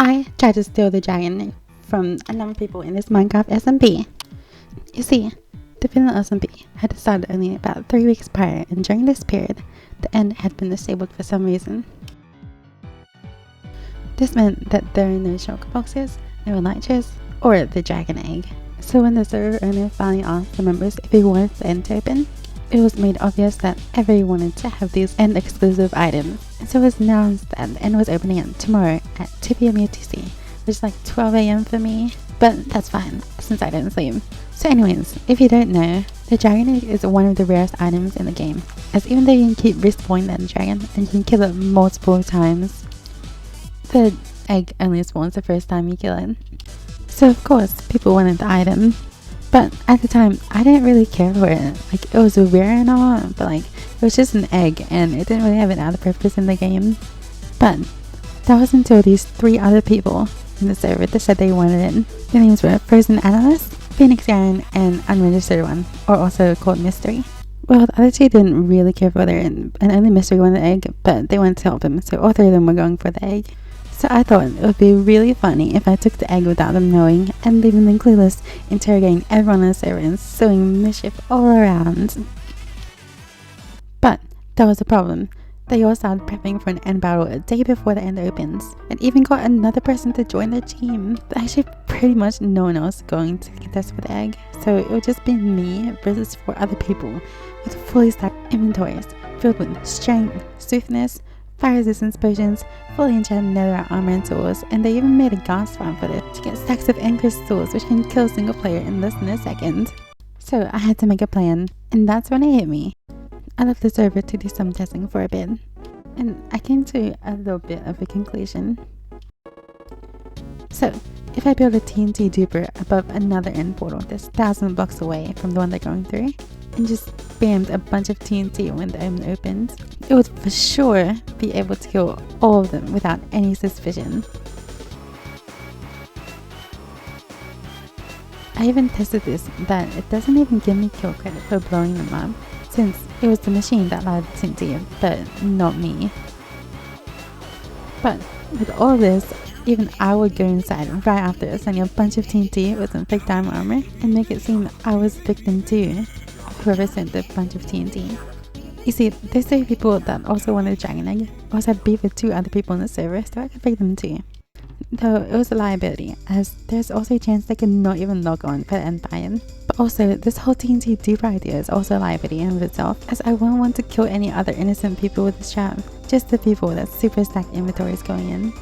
I tried to steal the dragon from a number of people in this Minecraft SMP. You see, the Vanilla SMP had started only about 3 weeks prior, and during this period, the end had been disabled for some reason. This meant that there were no shulker boxes, no elytras, or the dragon egg. So when the server owner finally asked the members if they wanted the end to open, it was made obvious that everyone wanted to have these end exclusive items. And so it was announced that the end was opening up tomorrow at 2 PM UTC, which is like 12 AM for me, but that's fine since I didn't sleep. So anyways, if you don't know, the dragon egg is one of the rarest items in the game, as even though you can keep respawning that dragon and you can kill it multiple times, the egg only spawns the first time you kill it. So of course, people wanted the item, but at the time, I didn't really care for it. Like, it was rare and all, but like, it was just an egg and it didn't really have an other purpose in the game. But that was until these 3 other people in the server that said they wanted it. Their names were Frozen Analyst, Phoenix Garen, and Unregistered One, or also called Mystery. Well, the other 2 didn't really care for it, and only Mystery wanted the egg, but they wanted to help him, so all 3 of them were going for the egg. So I thought it would be really funny if I took the egg without them knowing and leaving them clueless, interrogating everyone on the server and sowing mischief all around. But there was a problem. They all started prepping for an end battle a day before the end opens, and even got another person to join their team. But actually pretty much no one else going to contest for the egg, so it would just be me versus 4 other people with fully stacked inventories filled with strength, swiftness, fire resistance potions, fully enchanted netherite armor and tools, and they even made a gas farm for this to get stacks of end crystals which can kill a single player in less than a second. So I had to make a plan, and that's when it hit me. I left the server to do some testing for a bit, and I came to a little bit of a conclusion. So if I build a TNT duper above another end portal that's 1,000 blocks away from the one they're going through, and just spammed a bunch of TNT when the omen opens, it would for sure be able to kill all of them without any suspicion. I even tested this, that it doesn't even give me kill credit for blowing them up, since it was the machine that allowed the TNT, but not me. But with all this, even I would go inside right after sending a bunch of TNT with some fake diamond armor and make it seem I was the victim too, whoever sent the bunch of TNT. You see, there's 3 people that also wanted a dragon egg, also had beef with 2 other people in the server, so I could fake them too. Though it was a liability, as there's also a chance they could not even log on for the end buy-in. But also, this whole TNT duper idea is also a liability in of itself, as I wouldn't want to kill any other innocent people with this trap, just the people that super stacked inventories going in.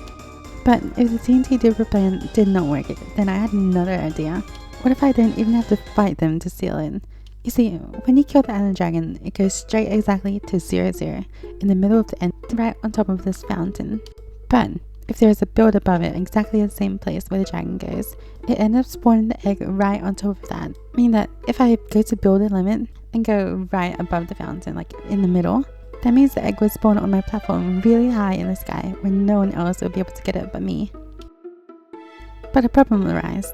But if the TNT duper plan did not work, then I had another idea. What if I didn't even have to fight them to steal it? You see, when you kill the Ender Dragon, it goes straight exactly to 0-0 in the middle of the end, right on top of this fountain. But if there is a build above it, exactly the same place where the dragon goes, it ends up spawning the egg right on top of that. Meaning that if I go to build a limit and go right above the fountain, like in the middle, that means the egg would spawn on my platform really high in the sky where no one else would be able to get it but me. But a problem arose.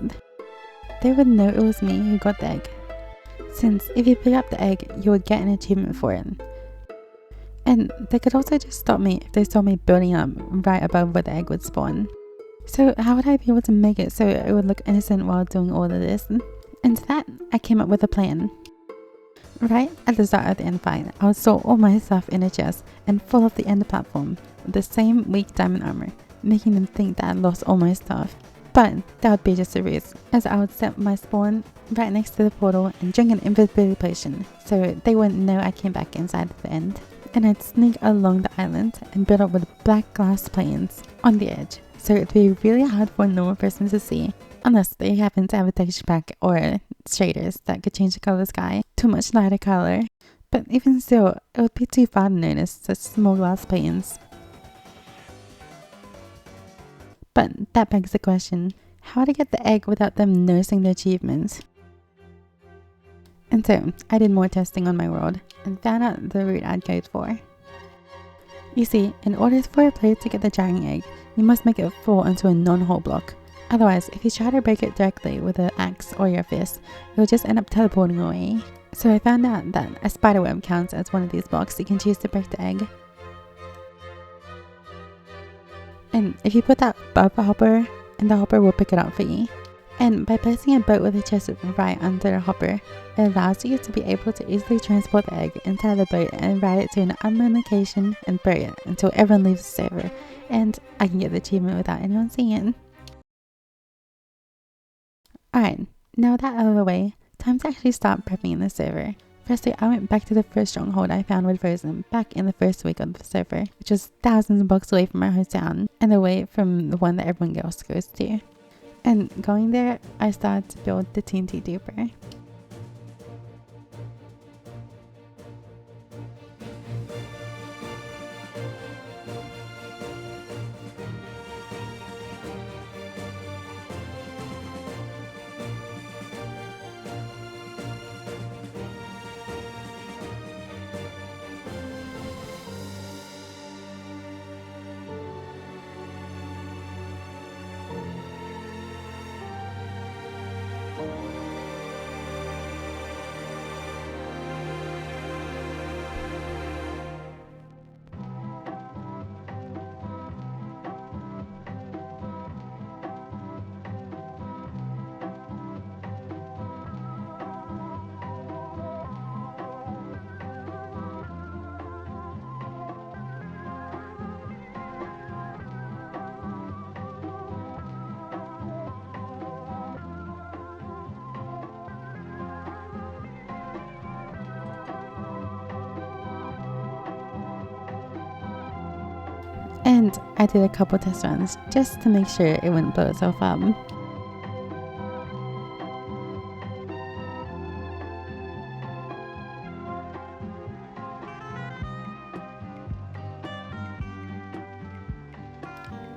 They would know it was me who got the egg, since if you pick up the egg, you would get an achievement for it. And they could also just stop me if they saw me building up right above where the egg would spawn. So how would I be able to make it so it would look innocent while doing all of this? And to that, I came up with a plan. Right at the start of the end fight, I would store all my stuff in a chest and fall off the end platform with the same weak diamond armor, making them think that I lost all my stuff. But that would be just a ruse, as I would set my spawn right next to the portal and drink an invisibility potion, so they wouldn't know I came back inside the end. And I'd sneak along the island and build up with black glass planes on the edge, so it'd be really hard for a normal person to see, unless they happen to have a texture pack or shaders that could change the color of the sky to a much lighter color. But even still, it would be too far to notice such small glass planes. But that begs the question, how to get the egg without them noticing the achievements? And so, I did more testing on my world and found out the route I'd go for. You see, in order for a player to get the dragon egg, you must make it fall onto a non-hole block. Otherwise, if you try to break it directly with an axe or your fist, you'll just end up teleporting away. So I found out that a spiderweb counts as one of these blocks you can choose to break the egg. And if you put that above the hopper, and the hopper will pick it up for you. And by placing a boat with a chest right under the hopper, it allows you to be able to easily transport the egg inside the boat and ride it to an unknown location and bury it until everyone leaves the server, and I can get the achievement without anyone seeing it. Alright, now that out of the way, time to actually start prepping in the server. Firstly, I went back to the first stronghold I found with Frozen back in the first week of the server, which was thousands of blocks away from my hometown and away from the one that everyone else goes to. And going there, I started to build the TNT duper. And I did a couple test runs just to make sure it wouldn't blow itself up.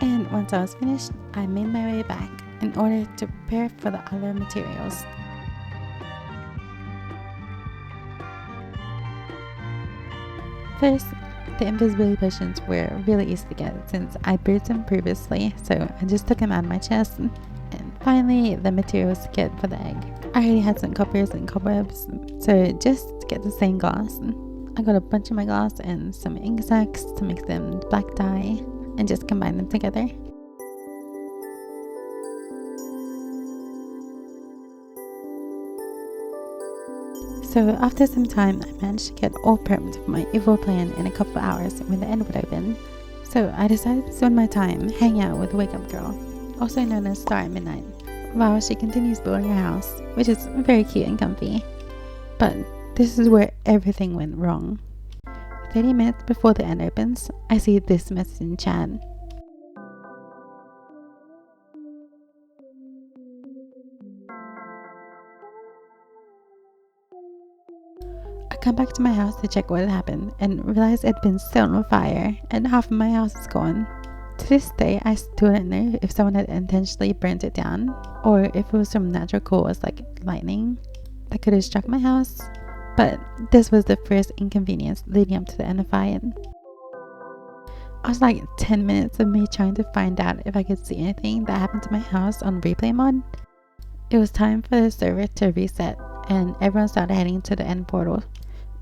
And once I was finished, I made my way back in order to prepare for the other materials. First, the invisibility potions were really easy to get since I brewed them previously, so I just took them out of my chest. And finally, the materials to get for the egg. I already had some coppers and cobwebs, so just to get the same glass, I got a bunch of my glass and some ink sacs to make them black dye and just combine them together. So after some time, I managed to get all prepped for my evil plan in a couple of hours when the end would open. So I decided to spend my time hanging out with Wake Up Girl, also known as Star at Midnight, while she continues building her house, which is very cute and comfy. But this is where everything went wrong. 30 minutes before the end opens, I see this message in chat. I come back to my house to check what had happened and realize it had been set on fire and half of my house is gone. To this day, I still don't know if someone had intentionally burnt it down or if it was from natural cause like lightning that could have struck my house, but this was the first inconvenience leading up to the end of fire. I was like 10 minutes of me trying to find out if I could see anything that happened to my house on replay mod. It was time for the server to reset and everyone started heading to the end portal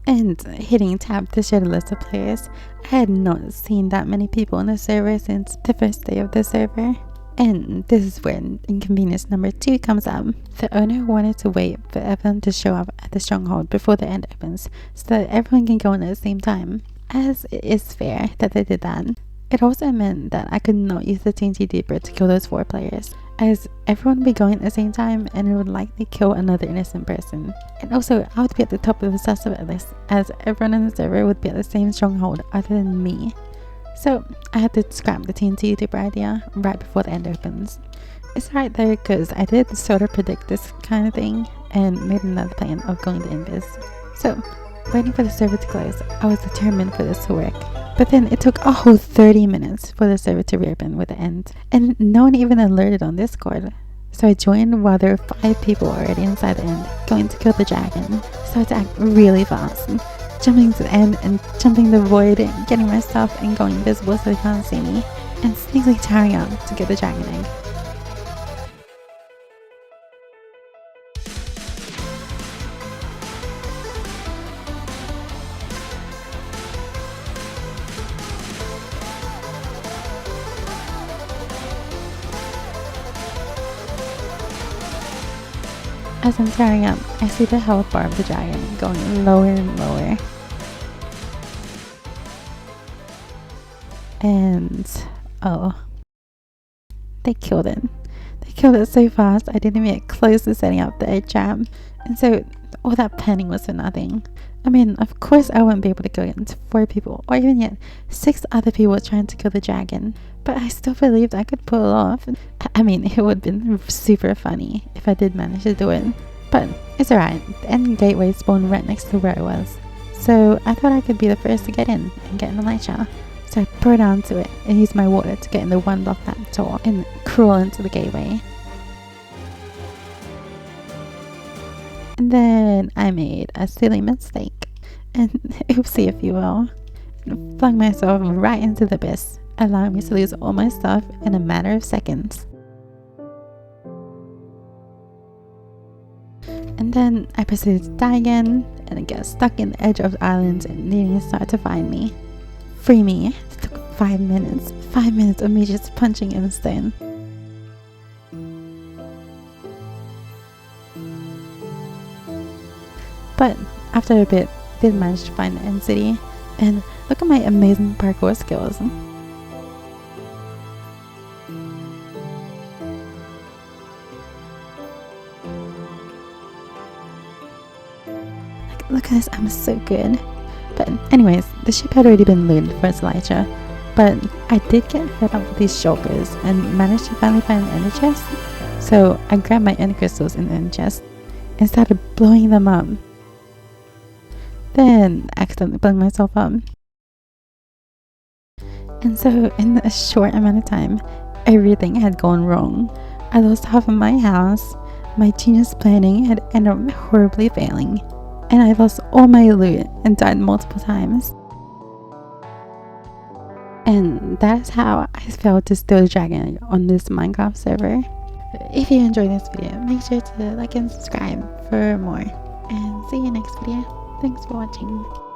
and hitting tab to share the list of players. I had not seen that many people in the server since the first day of the server. And this is where inconvenience number 2 comes up. The owner wanted to wait for everyone to show up at the stronghold before the end opens so that everyone can go in at the same time. As it is fair that they did that, it also meant that I could not use the TNT Deeper to kill those 4 players, as everyone would be going at the same time and it would likely kill another innocent person. And also, I would be at the top of the suspect list, as everyone in the server would be at the same stronghold other than me. So I had to scrap the TNT Deeper idea right before the end opens. It's right though, because I did sort of predict this kind of thing and made another plan of going to Invis. So, waiting for the server to close, I was determined for this to work. But then it took a whole 30 minutes for the server to reopen with the end, and no one even alerted on Discord. So I joined while there were 5 people already inside the end, going to kill the dragon. So I had to act really fast, jumping to the end and jumping the void and getting my stuff and going invisible so they can't see me, and sneakily tearing up to get the dragon egg. As I'm tearing up, I see the health bar of the dragon going lower and lower. And oh, they killed it. They killed it so fast I didn't even get close to setting up the egg trap. And so all that planning was for nothing. I mean, of course I wouldn't be able to kill against 4 people or even yet 6 other people trying to kill the dragon. But I still believed I could pull it off. I mean, it would have been super funny if I did manage to do it. But it's alright, the end gateway spawned right next to where I was. So I thought I could be the first to get in and get an elytra. So I poured onto it and used my water to get in the one block at the top and crawl into the gateway. And then I made a silly mistake, and oopsie if you will, and flung myself right into the abyss, allowing me to lose all my stuff in a matter of seconds. And then I proceeded to die again, and I got stuck in the edge of the island and needing to start to find me. Free me. It took 5 minutes. 5 minutes of me just punching in the stone. But after a bit, I did manage to find the end city, and look at my amazing parkour skills. Look at this, I'm so good. But anyways, the ship had already been looted for its elytra, but I did get fed up with these shulkers and managed to finally find an ender chest. So I grabbed my ender crystals in the ender chest and started blowing them up. Then accidentally blowing myself up. And so in a short amount of time, everything had gone wrong. I lost half of my house, my genius planning had ended up horribly failing, and I lost all my loot and died multiple times. And that's how I failed to steal the dragon on this Minecraft server. If you enjoyed this video, make sure to like and subscribe for more, and see you next video. Thanks for watching.